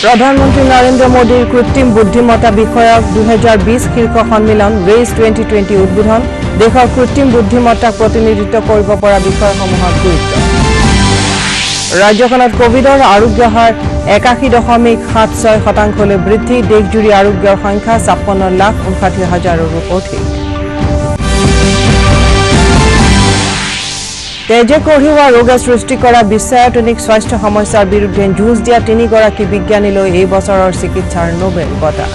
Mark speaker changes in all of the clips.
Speaker 1: प्रधानमंत्री नरेंद्र मोदीर कृत्रिम बुद्धिमत्ता विषयक 2020 शीर्ष सम्मेलन रेस 2020 उद्बोधन देशर कृत्रिम बुद्धिमत्ताक प्रतिनिधित्व करिब परा विषयসমূहर गुरुत्व राज्यखনত कोविडर आरोग्य हार 81.76% वृद्धि देशजुरी आरोग्यर संख्या 56,59,000 अधिक तेजे कढ़िया रोगे सृष्टि करा विश्वायतनिक स्वास्थ्य समस्यार विरुद्धे जुझ दिया 3 गराकी विज्ञानीলৈ এই বছৰৰ চিকিৎসাৰ নোবেল বঁটা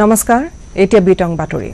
Speaker 1: नमस्कार एटिया बिटং बातरी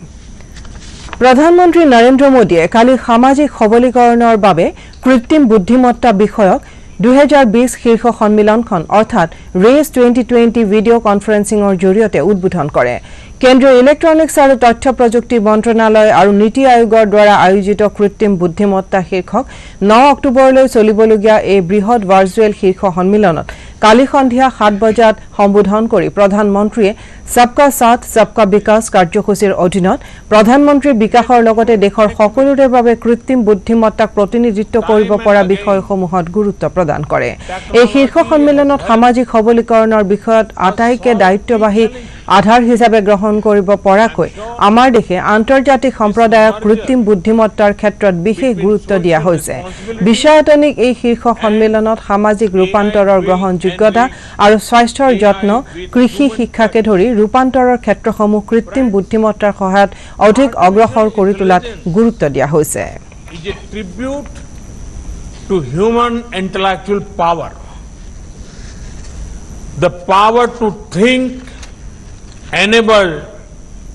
Speaker 1: प्रधानमंत्री नरेंद्र मोदीয়ে কালি সামাজিক সবলীকৰণৰ বাবে কৃত্ৰিম বুদ্ধিমত্তা বিষয়ক 2020 शीर्ष सम्मेलन अर्थात रेस 2020 वीडियो कन्फरेन्सिंगर जरियते उद्बोधन करे केंद्रीय इलेक्ट्रॉनिक्स और तथ्य प्रजुक्ति मंत्रणालय और नीति आयोगर द्वारा आयोजित कृत्रिम बुद्धिमत्ता शीर्षक 9 अक्टोबरলৈ चलिबलगिया এই বৃহৎ ভাৰ্চুৱেল শীৰ্ষ সন্মিলনত কালি সন্ধিয়া 7 বজাত সম্বোধন কৰি প্ৰধানমন্ত্ৰীয়ে सबका साथ सबका विकास কাৰ্যসূচীৰ অধীনত প্ৰধানমন্ত্ৰীৰ বিকাশৰ লগতে দেশৰ সকলোৰে বাবে কৃত্ৰিম বুদ্ধিমত্তাক প্ৰতিনিধিত্ব কৰিব পৰা বিষয়সমূহত গুৰুত্ব প্ৰদান কৰে এই শীৰ্ষ সন্মিলনত সামাজিক সবলীকৰণৰ বিষয়ত আটাইকে দায়িত্ববাহী आधार हिसाबे ग्रहण करिब पराकै आमार देशे आंतर्जातिक सम्प्रदायक कृत्रिम बुद्धिमत्तार क्षेत्रत विशेष गुरुत्व दिया होइसे विश्वायतनिक এই শীৰ্ষ সন্মিলনত সামাজিক ৰূপান্তৰৰ গ্ৰহণযোগ্যতা আৰু স্বাস্থ্যৰ যত্ন কৃষি শিক্ষাকে ধৰি ৰূপান্তৰৰ ক্ষেত্ৰসমূহ কৃত্ৰিম বুদ্ধিমত্তাৰ সহায়ত অধিক অগ্ৰসৰ কৰি তোলাত গুৰুত্ব দিয়া হৈছে
Speaker 2: is a tribute to human intellectual power the power to think enable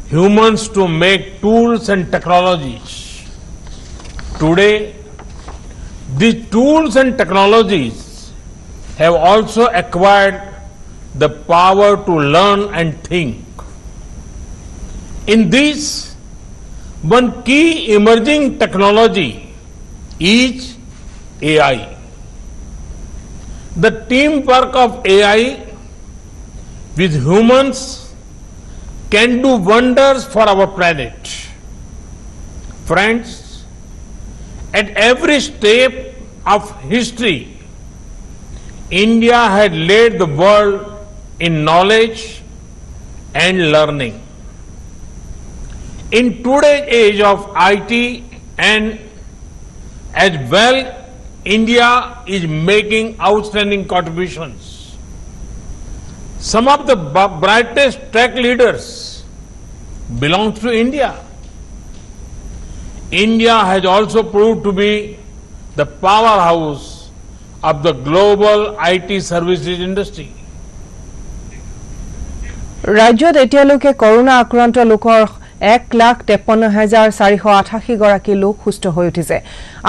Speaker 2: humans to make tools and technologies. Today, these tools and technologies have also acquired the power to learn and think. In this, one key emerging technology is AI. The teamwork of AI with humans can do wonders for our planet. Friends, at every step of history, India had led the world in knowledge and learning. In today's age of IT and as well, India is making outstanding contributions. Some of the brightest tech leaders belongs to India. India has also proved to be the powerhouse of the global IT services industry.
Speaker 1: राज्यत एतियाলৈকে corona আক্ৰান্ত লোকৰ 1,53,488 গৰাকী লোক সুস্থ হৈ উঠিছে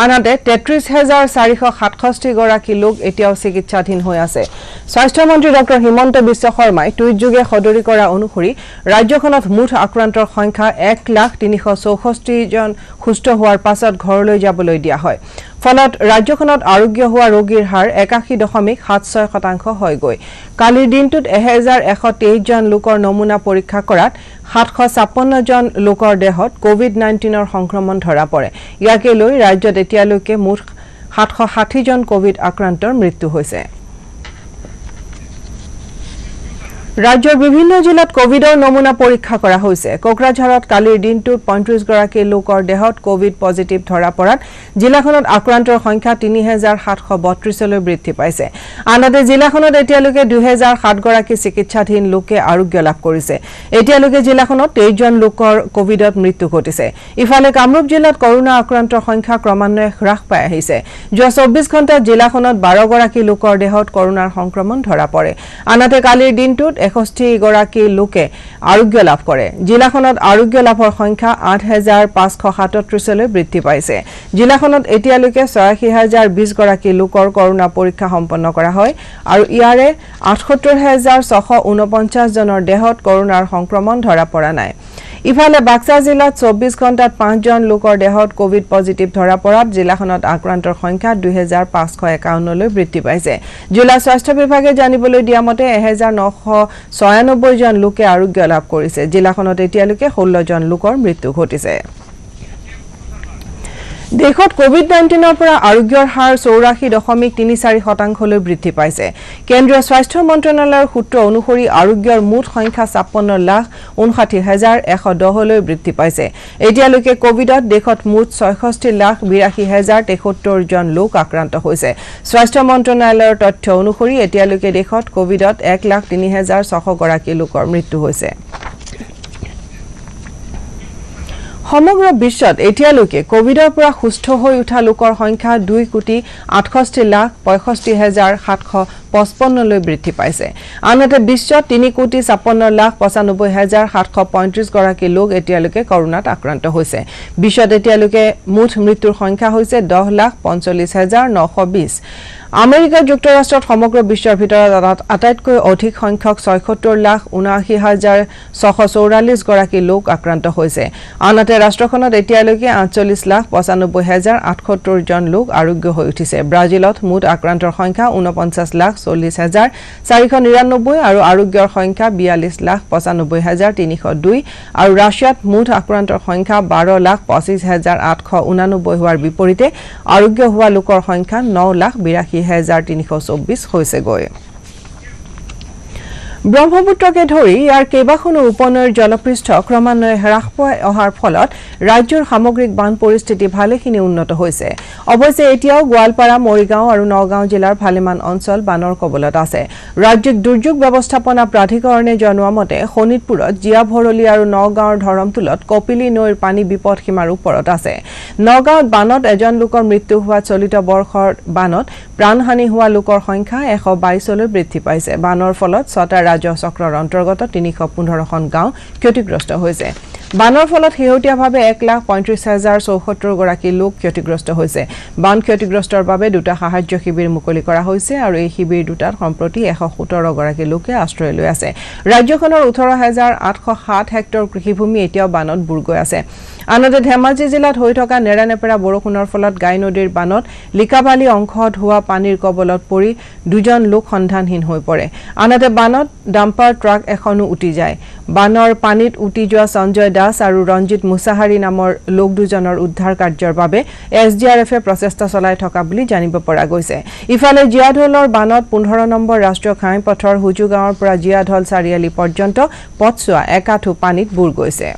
Speaker 1: আনহাতে 33,467 গৰাকী লোক এতিয়াও চিকিৎসাধীন হৈ আছে স্বাস্থ্য মন্ত্ৰী ডক্টৰ হিমন্ত বিশ্ব শৰ্মাই টুইট যোগে সদৰি কৰা অনুসৰি ৰাজ্যখনত মুঠ আক্ৰান্তৰ সংখ্যা 1,364 জন সুস্থ হোৱাৰ পাছত ঘৰলৈ যাবলৈ দিয়া হয় ফলত ৰাজ্যখনত আৰোগ্য হোৱা ৰোগীৰ হাৰ 81.76% হৈ গৈ কালিৰ দিনটোত 1123 জন লোকৰ নমুনা পৰীক্ষা কৰাত 756 জন লোকৰ দেহত কোভিড-19ৰ সংক্ৰমণ ধৰা পৰে ইয়াকে লৈ ৰাজ্যত এতিয়ালৈকে মুঠ 760 জন কোভিড আক্ৰান্তৰ মৃত্যু হৈছে राज्यर विभिन्न जिलात कोविडर नमुना परीक्षा करा होइसे कोकराझारत कालिर दिनटुत 35 गराकी लोकर देहत कोविड पजिटिव धरा परात जिलाखনত आक्रांतर संख्या 3732 লৈ বৃদ্ধি পাইছে আনহাতে জিলাখনত এতিয়ালৈকে 2007 গৰাকী চিকিৎসাধীন লোকে আৰোগ্য লাভ কৰিছে এতিয়ালৈকে জিলাখনত 23 জন লোকৰ কোভিডত মৃত্যু ঘটিছে ইফালে কামৰূপ জিলাত কৰোনা আক্ৰান্তৰ সংখ্যা ক্ৰমান্বয়ে হ্ৰাস পাই আহিছে যোৱা 24 ঘণ্টাত জিলাখনত 12 গৰাকী লোকৰ দেহত কৰোনাৰ সংক্ৰমণ ধৰা পৰে আনহাতে কালিৰ দিনটুত 61 গৰাকী লোকে আৰোগ্য লাভ কৰে জিলাখনত আৰোগ্য লাভৰ সংখ্যা 8537 লৈ বৃদ্ধি পাইছে জিলাখনত এতিয়ালৈকে 86020 গৰাকী লোকৰ কৰোনা পৰীক্ষা সম্পন্ন কৰা হয় আৰু ইয়াৰে 78649 জনৰ দেহত কৰোনাৰ সংক্ৰমণ ধৰা পৰা নাই ইফালে বাক্সা জিলাত 24 ঘণ্টাত 5 জন লোকৰ দেহত কোভিড পজিটিভ ধৰা পৰাত জিলাখনত আক্ৰান্তৰ সংখ্যা 2551 লৈ বৃদ্ধি পাইছে জিলা স্বাস্থ্য বিভাগে জানিবলৈ দিয়া মতে 1996 জন লোকে আৰোগ্য লাভ কৰিছে জিলাখনত এতিয়ালৈকে 16 জন লোকৰ মৃত্যু ঘটিছে দেশত কোভিড-19 পৰা আৰোগ্যৰ হাৰ 84.34% বৃদ্ধি পাইছে। কেন্দ্ৰীয় স্বাস্থ্য মন্ত্ৰালয়ৰ সূত্ৰ অনুসৰি আৰোগ্যৰ মুঠ সংখ্যা 56,59,110 বৃদ্ধি পাইছে। এতিয়ালৈকে কোভিডত দেশত মুঠ 66,82,073 জন লোক আক্ৰান্ত হৈছে। স্বাস্থ্য মন্ত্ৰালয়ৰ তথ্য অনুসৰি এতিয়ালৈকে দেশত কোভিডত 1,03,600 গৰাকী লোকৰ মৃত্যু হৈছে। সমগ্ৰ বিশ্বত এতিয়ালৈকে কোভিডৰ পৰা সুস্থ হৈ উঠা লোকৰ সংখ্যা 2,68,65,755 লৈ বৃদ্ধি পাইছে। আনহাতে বিশ্বত 3,56,95,735 গৰাকী লোক এতিয়ালৈকে কৰোনাত আক্ৰান্ত হৈছে। বিশ্বত এতিয়ালৈকে মুঠ মৃত্যুৰ সংখ্যা হৈছে 10,45,920। আমেৰিকা যুক্তৰাষ্ট্ৰত সমগ্ৰ বিশ্বৰ ভিতৰত আটাইতকৈ অধিক সংখ্যক 76,79,644 গৰাকী লোক আক্ৰান্ত হৈছে। আনহাতে ৰাষ্ট্ৰখনত এতিয়ালৈকে 48,95,870 জন লোক আৰোগ্য হৈ উঠিছে। ব্ৰাজিলত মুঠ আক্ৰান্তৰ সংখ্যা 49,40,499 আৰু আৰোগ্যৰ সংখ্যা 42,95,302 আৰু ৰাছিয়াত মুঠ আক্ৰান্তৰ সংখ্যা 12,25,889 হোৱাৰ বিপৰীতে আৰোগ্য হোৱা লোকৰ সংখ্যা 9,82,324 হৈছেগৈ। ব্ৰহ্মপুত্ৰকে ধৰি ইয়াৰ কেইবাখনো উপনৈৰ জলপৃষ্ঠ ক্ৰমান্বয়ে হ্ৰাস পাই অহাৰ ফলত ৰাজ্যৰ সামগ্ৰিক বান পৰিস্থিতি ভালেখিনি উন্নত হৈছে। অৱশ্যে এতিয়াও গোৱালপাৰা, মৰিগাঁও আৰু নগাঁও জিলাৰ ভালেমান অঞ্চল বানৰ কবলত আছে। ৰাজ্যিক দুৰ্যোগ ব্যৱস্থাপনা প্ৰাধিকৰণে জনোৱা মতে শোণিতপুৰত জীয়া ভৰলী আৰু নগাঁৱৰ ধৰমটোলত কপিলী নৈৰ পানী বিপদ সীমাৰ ওপৰত আছে। নগাঁৱত বানত এজন লোকৰ মৃত্যু হোৱা চলিত বৰ্ষৰ বানত প্ৰাণহানি হোৱা লোকৰ সংখ্যা 122লৈ বৃদ্ধি পাইছে। বানৰ ফলত ছটা ৰাজহ চক্ৰৰ অন্তৰ্গত 315খন গাঁও ক্ষতিগ্ৰস্ত হৈছে। বানৰ ফলত শেহতীয়াভাৱে 1,35,074 গৰাকী লোক ক্ষতিগ্ৰস্ত হৈছে। বান ক্ষতিগ্ৰস্তৰ বাবে দুটা সাহায্য শিবিৰ মুকলি কৰা হৈছে আৰু এই শিবিৰ দুটাত সম্প্ৰতি 117 গৰাকী লোকে আশ্ৰয় লৈ আছে। ৰাজ্যখনৰ 18,807 হেক্টৰ কৃষিভূমি এতিয়াও বানত বুৰ গৈ আছে। আনহাতে ধেমাজি জিলাত হৈ থকা নেৰানেপেৰা বৰষুণৰ ফলত গাই নদীৰ বানত লিকাবালি অংশত হোৱা পানীৰ কবলত পৰি দুজন লোক সন্ধানহীন হৈ পৰে। আনহাতে বানত ডাম্পাৰ ট্ৰাক এখনো উটি যায়। বানৰ পানীত উটি যোৱা সঞ্জয় দাস আৰু ৰঞ্জিত মুছাহাৰী নামৰ লোক দুজনৰ উদ্ধাৰ কাৰ্যৰ বাবে SDRFে প্ৰচেষ্টা চলাই থকা বুলি জানিব পৰা গৈছে। ইফালে জিয়াঢলৰ বানত 15 নম্বৰ ৰাষ্ট্ৰীয় ঘাইপথৰ হুজু গাঁৱৰ পৰা জিয়াঢল চাৰিআলি পৰ্যন্ত পথছোৱা একাঠু পানীত বুৰ গৈছে।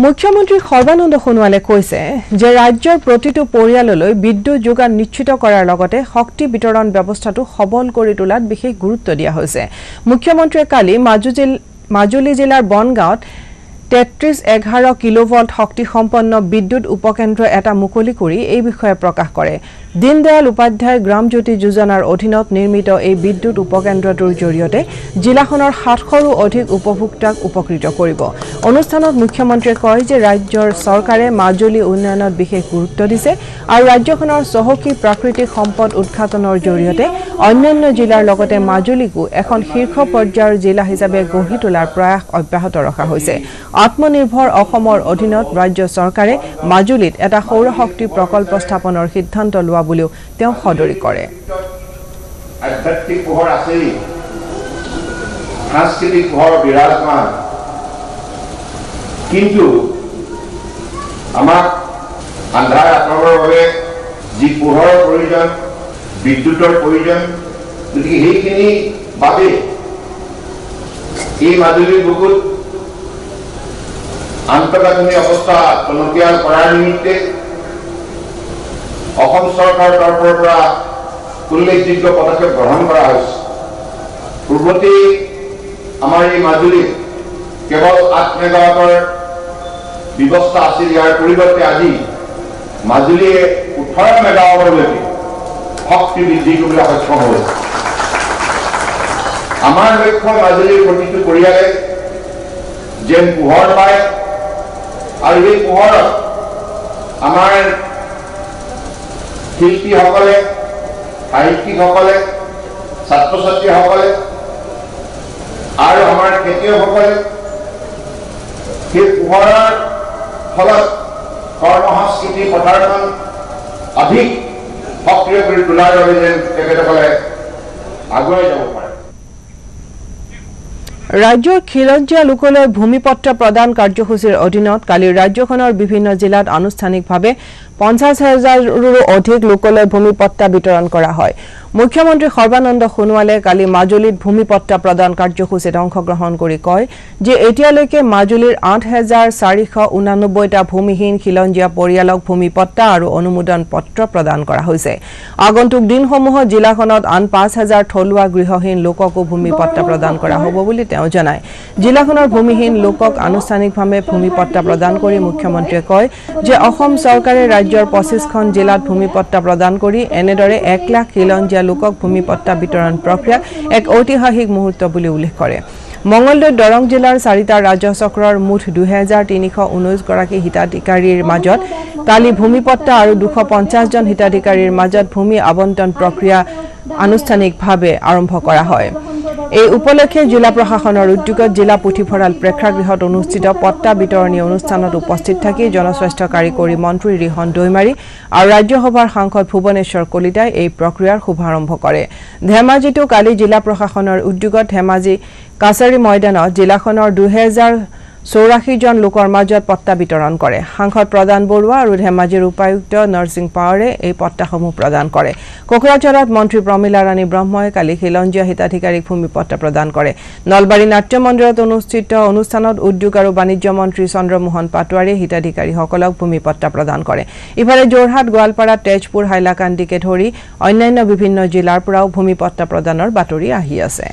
Speaker 1: মুখ্যমন্ত্ৰী সৰ্বানন্দ সোণোৱালে কৈছে যে ৰাজ্যৰ প্ৰতিটো পৰিয়াললৈ বিদ্যুৎ যোগান নিশ্চিত কৰাৰ লগতে শক্তি বিতৰণ ব্যৱস্থাটো সবল কৰি তোলাত বিশেষ গুৰুত্ব দিয়া হৈছে। মুখ্যমন্ত্ৰীয়ে কালি মাজুলী জিলাৰ বনগাঁৱত 3311 কিলোভল্ট শক্তিসম্পন্ন বিদ্যুৎ উপকেন্দ্ৰ এটা মুকলি কৰি এই বিষয়ে প্ৰকাশ কৰে। দীনদয়াল উপাধ্যায় গ্ৰাম জ্যোতি যোজনাৰ অধীনত নিৰ্মিত এই বিদ্যুৎ উপকেন্দ্ৰটোৰ জৰিয়তে জিলাখনৰ 700ৰো অধিক উপভোক্তাক উপকৃত কৰিব। অনুষ্ঠানত মুখ্যমন্ত্ৰীয়ে কয় যে ৰাজ্যৰ চৰকাৰে মাজুলী উন্নয়নত বিশেষ গুৰুত্ব দিছে আৰু ৰাজ্যখনৰ চহকী প্ৰাকৃতিক সম্পদ উৎঘাটনৰ জৰিয়তে অন্যান্য জিলাৰ লগতে মাজুলীকো এখন শীৰ্ষ পৰ্যায়ৰ জিলা হিচাপে গঢ়ি তোলাৰ প্ৰয়াস অব্যাহত ৰখা হৈছে। আত্মনিৰ্ভৰ অসমৰ অধীনত ৰাজ্য চৰকাৰে মাজুলীত এটা সৌৰ শক্তি প্ৰকল্প স্থাপনৰ সিদ্ধান্ত লোৱা বুলিও তেওঁ সদৰি কৰে।
Speaker 3: আধ্যাত্মিক পোহৰ আছেই, সাংস্কৃতিক পোহৰ বিৰাজমান, কিন্তু আমাক আন্ধাৰ আঁতৰাবৰ বাবে যি পোহৰৰ প্ৰয়োজন, বিদ্যুতৰ প্ৰয়োজন, গতিকে সেইখিনি বাবে এই মাজুলীৰ বুকুত আন্তঃগাঁথনি অৱস্থা টনকিয়াল কৰাৰ নিমিত্তে অসম চৰকাৰৰ তৰফৰ পৰা উল্লেখযোগ্য পদক্ষেপ গ্ৰহণ কৰা হৈছে। পূৰ্বতেই আমাৰ এই মাজুলীত কেৱল 8 মেগাৱাটৰ ব্যৱস্থা আছিল। ইয়াৰ পৰিৱৰ্তে আজি মাজুলীয়ে 18 মেগাৱাটলৈকে শক্তি বৃদ্ধি কৰিবলৈ সক্ষম হৈছে। আমাৰ লক্ষ্য মাজুলীৰ প্ৰতিটো পৰিয়ালে যেন পোহৰ পায় আৰু এই পোহৰত আমাৰ শিল্পীসকলে, সাহিত্যিকসকলে, ছাত্ৰ ছাত্ৰীসকলে আৰু আমাৰ খেতিয়কসকলে সেই পোহৰৰ ফলত কৰ্মসংস্কৃতি পথাৰখন অধিক সক্ৰিয় কৰি তোলাৰ বাবে যেন তেখেতসকলে আগুৱাই যাব পাৰে।
Speaker 1: ৰাজ্যৰ খিলঞ্জীয়া লোকলৈ ভূমিপত্ৰ প্ৰদান কাৰ্যসূচীৰ অধীনত কালি ৰাজ্যখনৰ বিভিন্ন জিলাত আনুষ্ঠানিকভাৱে 50,000ৰো অধিক লোকলৈ ভূমিপট্টা বিতৰণ কৰা হয়। মুখ্যমন্ত্ৰী সৰ্বানন্দ সোণোৱালে কালি মাজুলীত ভূমিপট্টা প্ৰদান কাৰ্যসূচীত অংশগ্ৰহণ কৰি কয় যে এতিয়ালৈকে মাজুলীৰ 8,489টা ভূমিহীন খিলঞ্জীয়া পৰিয়ালক ভূমিপট্টা আৰু অনুমোদন পত্ৰ প্ৰদান কৰা হৈছে। আগন্তুক দিনসমূহত জিলাখনত আন 5,000 থলুৱা গৃহহীন লোককো ভূমিপট্টা প্ৰদান কৰা হ'ব বুলি তেওঁ জনায়। জিলাখনৰ ভূমিহীন লোকক আনুষ্ঠানিকভাৱে ভূমিপট্টা প্ৰদান কৰি মুখ্যমন্ত্ৰীয়ে কয় যে অসম চৰকাৰে ৰাজ্যৰ 25খন জিলাত ভূমিপট্টা প্ৰদান কৰি এনেদৰে 1 লাখ খিলঞ্জীয়া লোকক ভূমিপট্টা বিতৰণ প্ৰক্ৰিয়া এক ঐতিহাসিক মুহূৰ্ত বুলি উল্লেখ কৰে। মঙ্গলদৈ দৰং জিলাৰ 4টা ৰাজ্য চক্ৰৰ মুঠ 2,319 গৰাকী হিতাধিকাৰীৰ মাজত কালি ভূমিপট্টা আৰু 250 জন হিতাধিকাৰীৰ মাজত ভূমি আবণ্টন প্ৰক্ৰিয়া আনুষ্ঠানিকভাৱে আৰম্ভ কৰা হয়। এই উপলক্ষে জিলা প্ৰশাসনৰ উদ্যোগত জিলা পুথিভঁৰাল প্ৰেক্ষাগৃহত অনুষ্ঠিত পট্টা বিতৰণী অনুষ্ঠানত উপস্থিত থাকি জনস্বাস্থ্য কাৰিকৰী মন্ত্ৰী ৰিহন দৈমাৰী আৰু ৰাজ্যসভাৰ সাংসদ ভুৱনেশ্বৰ কলিতাই এই প্ৰক্ৰিয়াৰ শুভাৰম্ভ কৰে। ধেমাজিতো কালি জিলা প্ৰশাসনৰ উদ্যোগত ধেমাজি কাছাৰী ময়দানত জিলাখনৰ 2,084 জন লোকৰ মাজত পট্টা বিতৰণ কৰে। সাংসদ প্ৰদান বৰুৱা আৰু ধেমাজিৰ উপায়ুক্ত নৰসিং পাৱাৰে এই পট্টাসমূহ প্ৰদান কৰে। কোকৰাঝাৰত মন্ত্ৰী প্ৰমীলা ৰাণী ব্ৰহ্মই কালি খিলঞ্জীয়া হিতাধিকাৰীক ভূমিপট্টা প্ৰদান কৰে। নলবাৰী নাট্য মন্দিৰত অনুষ্ঠিত অনুষ্ঠানত উদ্যোগ আৰু বাণিজ্য মন্ত্ৰী চন্দ্ৰমোহন পাটোৱাৰীয়ে হিতাধিকাৰীসকলক ভূমিপট্টা প্ৰদান কৰে। ইফালে যোৰহাট, গোৱালপাৰা, তেজপুৰ, হাইলাকান্দিকে ধৰি অন্যান্য বিভিন্ন জিলাৰ পৰাও ভূমিপট্টা প্ৰদানৰ বাতৰি আহি আছে।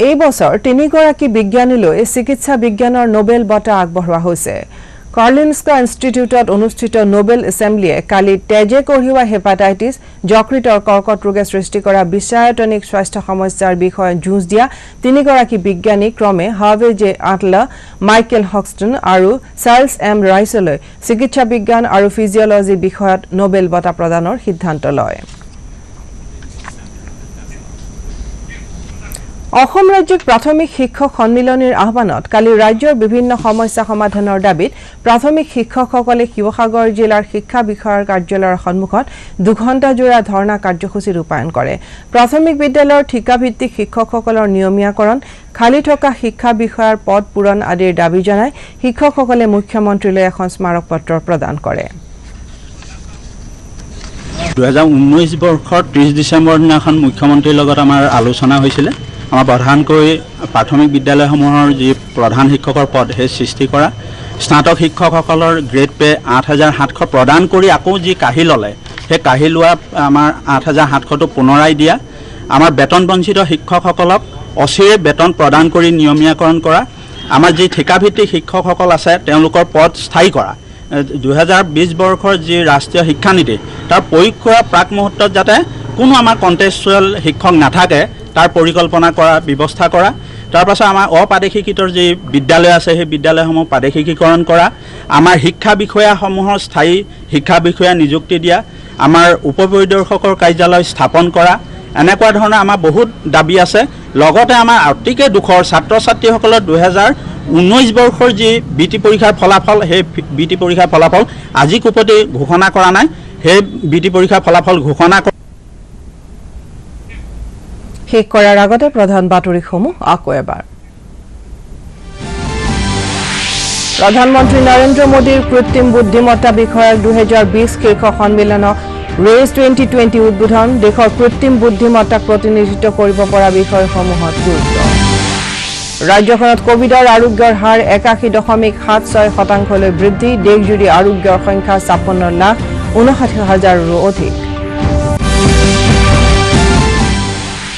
Speaker 1: এই বছৰ 3 গৰাকী বিজ্ঞানীলৈ চিকিৎসা বিজ্ঞানৰ নোবেল বঁটা আগবঢ়োৱা হৈছে। কাৰ্লিনস্কা ইনষ্টিটিউটত অনুষ্ঠিত নোবেল এছেম্বলিয়ে কালি তেজে কঢ়িওৱা হেপাটাইটিছ, যকৃতৰ কৰ্কট ৰোগে সৃষ্টি কৰা বিশ্বায়তনিক স্বাস্থ্য সমস্যাৰ বিষয়ে যুঁজ দিয়া 3 গৰাকী বিজ্ঞানী ক্ৰমে হাৰ্ভে জে আটলা, মাইকেল হক্সটন আৰু চাৰ্লছ এম ৰাইছলৈ চিকিৎসা বিজ্ঞান আৰু ফিজিঅলজি বিষয়ত নোবেল বঁটা প্ৰদানৰ সিদ্ধান্ত লয়। অসম ৰাজ্যিক প্ৰাথমিক শিক্ষক সন্মিলনীৰ আহ্বানত কালি ৰাজ্যৰ বিভিন্ন সমস্যা সমাধানৰ দাবীত প্ৰাথমিক শিক্ষকসকলে শিৱসাগৰ জিলাৰ শিক্ষা বিষয়াৰ কাৰ্যালয়ৰ সন্মুখত 2 ঘণ্টাজোৰা ধৰ্ণা কাৰ্যসূচী ৰূপায়ণ কৰে। প্ৰাথমিক বিদ্যালয়ৰ ঠিকাভিত্তিক শিক্ষকসকলৰ নিয়মীয়াকৰণ, খালী থকা শিক্ষা বিষয়াৰ পদ পূৰণ আদিৰ দাবী জনাই শিক্ষকসকলে মুখ্যমন্ত্ৰীলৈ এখন স্মাৰক পত্ৰ প্ৰদান কৰে।
Speaker 4: 2019 বৰ্ষৰ 30 ডিচেম্বৰ দিনাখন মুখ্যমন্ত্ৰীৰ লগত আমাৰ আলোচনা হৈছিলে। আমাৰ প্ৰধানকৈ প্ৰাথমিক বিদ্যালয়সমূহৰ যি প্ৰধান শিক্ষকৰ পদ সেই সৃষ্টি কৰা, স্নাতক শিক্ষকসকলৰ গ্ৰেড পে 8,700 প্ৰদান কৰি আকৌ যি কাঢ়ি ল'লে সেই কাঢ়ি লোৱা আমাৰ 8,700টো পুনৰাই দিয়া, আমাৰ বেতন বঞ্চিত শিক্ষকসকলক অচিৰে বেতন প্ৰদান কৰি নিয়মীয়াকৰণ কৰা, আমাৰ যি ঠিকাভিত্তিক শিক্ষকসকল আছে তেওঁলোকৰ পদ স্থায়ী কৰা, 2020 বৰ্ষৰ যি ৰাষ্ট্ৰীয় শিক্ষানীতি তাৰ প্ৰয়োগ কৰা প্ৰাক মুহূৰ্তত যাতে কোনো আমাৰ কণ্টেক্সুৱেল শিক্ষক নাথাকে তাৰ পৰিকল্পনা কৰা, ব্যৱস্থা কৰা। তাৰপাছত আমাৰ অপ্ৰাদেশিকতৰ যি বিদ্যালয় আছে সেই বিদ্যালয়সমূহ প্ৰাদেশিকীকৰণ কৰা, আমাৰ শিক্ষা বিষয়াসমূহৰ স্থায়ী শিক্ষা বিষয়া নিযুক্তি দিয়া, আমাৰ উপপৰিদৰ্শকৰ কাৰ্যালয় স্থাপন কৰা, এনেকুৱা ধৰণৰ আমাৰ বহুত দাবী আছে। লগতে আমাৰ অতিকে দুখৰ ছাত্ৰ ছাত্ৰীসকলৰ 2019 বৰ্ষৰ যি বৃত্তি পৰীক্ষাৰ ফলাফল, সেই বৃত্তি পৰীক্ষাৰ ফলাফল আজি কোপতি ঘোষণা কৰা নাই। সেই বৃত্তি পৰীক্ষাৰ ফলাফল ঘোষণা
Speaker 1: শেষ কৰাৰ আগতে প্ৰধান বাতৰিসমূহ আকৌ এবাৰ। প্ৰধানমন্ত্ৰী নৰেন্দ্ৰ মোদীৰ কৃত্ৰিম বুদ্ধিমত্তা বিষয়ক 2020 শীৰ্ষ সন্মিলনত ৰেজ 2020 উদ্বোধন, দেশৰ কৃত্ৰিম বুদ্ধিমত্তাক প্ৰতিনিধিত্ব কৰিব পৰা বিষয়সমূহত গুৰুত্ব। ৰাজ্যখনত কোভিডৰ আৰোগ্যৰ হাৰ 81.76% বৃদ্ধি, দেশজুৰি আৰোগ্যৰ সংখ্যা 56,59,000ৰো অধিক।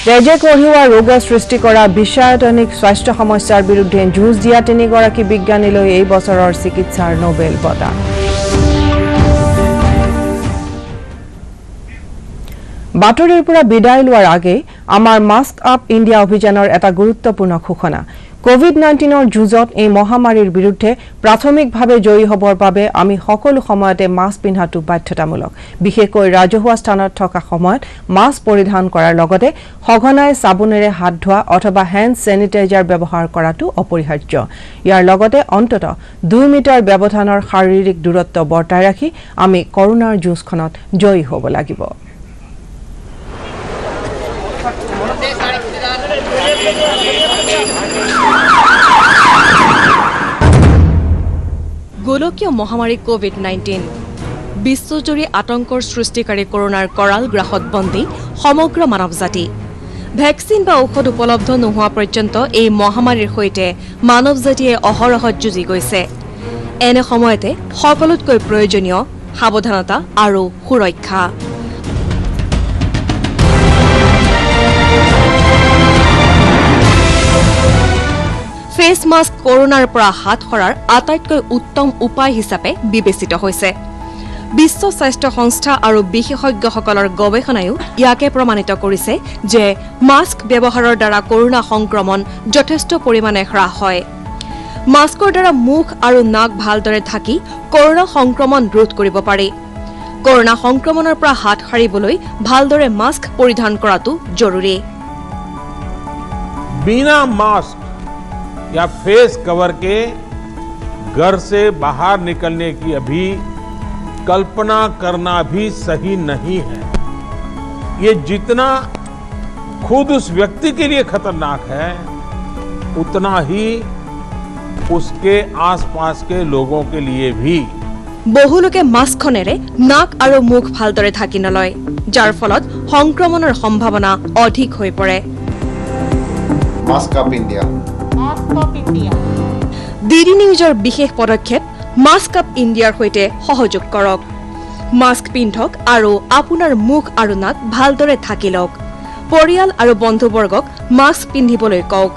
Speaker 1: তেজে কঢ়িওৱা ৰোগে সৃষ্টি কৰা বিশ্বায়তনিক স্বাস্থ্য সমস্যাৰ বিৰুদ্ধে যুঁজ দিয়া 3 গৰাকী বিজ্ঞানীলৈ এই বছৰৰ চিকিৎসাৰ নোবেল বঁটা। বাতৰিৰ পৰা বিদায় লোৱাৰ আগেয়ে আমাৰ মাস্ক আপ ইণ্ডিয়া অভিযানৰ এটা গুৰুত্বপূৰ্ণ ঘোষণা কোভিড-19ৰ যুঁজত এই মহামাৰীৰ বিৰুদ্ধে প্ৰাথমিকভাৱে জয়ী হ'বৰ বাবে আমি সকলো সময়তে মাস্ক পিন্ধাটো বাধ্যতামূলক বিশেষকৈ ৰাজহুৱা স্থানত থকা সময়ত মাস্ক পৰিধান কৰাৰ লগতে সঘনাই সাবুনেৰে হাত ধোৱা অথবা হেণ্ড স্যানিটাইজাৰ ব্যৱহাৰ কৰাটো অপৰিহাৰ্য ইয়াৰ লগতে অন্তত 2 মিটাৰ ব্যৱধানৰ শাৰীৰিক দূৰত্ব বৰ্তাই ৰাখি আমি কৰোনাৰ যুঁজখনত জয়ী হ'ব লাগিব
Speaker 5: গোলকীয় মহামাৰী কোভিড-19 বিশ্বজুৰি আতংকৰ সৃষ্টিকাৰী কৰোনাৰ কৰাল গ্ৰাহত বন্দী সমগ্ৰ মানৱ জাতি ভ্যাকচিন বা ঔষধ উপলব্ধ নোহোৱা পৰ্যন্ত এই মহামাৰীৰ সৈতে মানৱ জাতিয়ে অহৰহত যুঁজি গৈছে এনে সময়তে সকলোতকৈ প্ৰয়োজনীয় সাৱধানতা আৰু সুৰক্ষা ফেস মাস্ক কৰোনাৰ পৰা হাত সৰাৰ আটাইতকৈ উত্তম উপায় হিচাপে বিবেচিত হৈছে বিশ্ব স্বাস্থ্য সংস্থা আৰু বিশেষজ্ঞসকলৰ গৱেষণায়ো ইয়াকে প্ৰমাণিত কৰিছে যে মাস্ক ব্যৱহাৰৰ দ্বাৰা কৰোনা সংক্ৰমণ যথেষ্ট পৰিমাণে হ্ৰাস হয় মাস্কৰ দ্বাৰা মুখ আৰু নাক ভালদৰে ঢাকি কৰোনা সংক্ৰমণ ৰোধ কৰিব পাৰি কৰোনা সংক্ৰমণৰ পৰা হাত সাৰিবলৈ ভালদৰে মাস্ক পৰিধান কৰাটো জৰুৰী
Speaker 2: बिना मास्क या फेस कवर के घर से बाहर निकलने की अभी कल्पना करना भी सही नहीं है ये जितना खुद उस व्यक्ति के लिए खतरनाक है उतना ही उसके आसपास के लोगों के लिए भी
Speaker 5: বহুলোকে মাস্কখনেৰে নাক আৰু মুখ ভালদৰে ঢাকি নলয় যাৰ ফলত সংক্ৰমণৰ সম্ভাৱনা অধিক হৈ পৰে
Speaker 3: মাস্ক আপ ইণ্ডিয়া
Speaker 5: ডিডি নিউজৰ বিশেষ পদক্ষেপ মাস্ক আপ ইণ্ডিয়াৰ সৈতে সহযোগ কৰক মাস্ক পিন্ধক আৰু আপোনাৰ মুখ আৰু নাক ভালদৰে ঢাকি লওক পৰিয়াল আৰু বন্ধুবৰ্গক মাস্ক পিন্ধিবলৈ কওক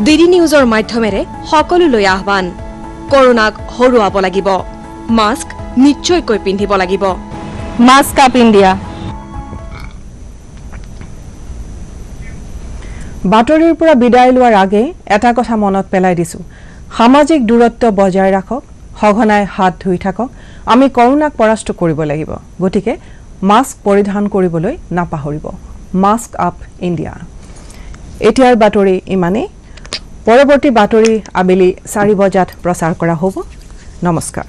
Speaker 5: ডিডি নিউজৰ মাধ্যমেৰে সকলোলৈ আহ্বান কৰোনাক হৰুৱাব লাগিব মাস্ক নিশ্চয়কৈ পিন্ধিব লাগিব
Speaker 6: মাস্ক আপ ইণ্ডিয়া
Speaker 1: বাতৰিৰ পৰা বিদায় লোৱাৰ আগে এটা কথা মনত পেলাই দিছো সামাজিক দূৰত্ব বজাই ৰাখক সঘনাই হাত ধুই থাকক আমি কৰোনাক পৰাস্ত কৰিব লাগিব গতিকে মাস্ক পৰিধান কৰিবলৈ নাপাহৰিব মাস্ক আপ ইণ্ডিয়া এতিয়াৰ বাতৰি ইমানে পৰৱৰ্তী বাতৰি আবেলি 4 বজাত প্ৰচাৰ কৰা হ'ব নমস্কাৰ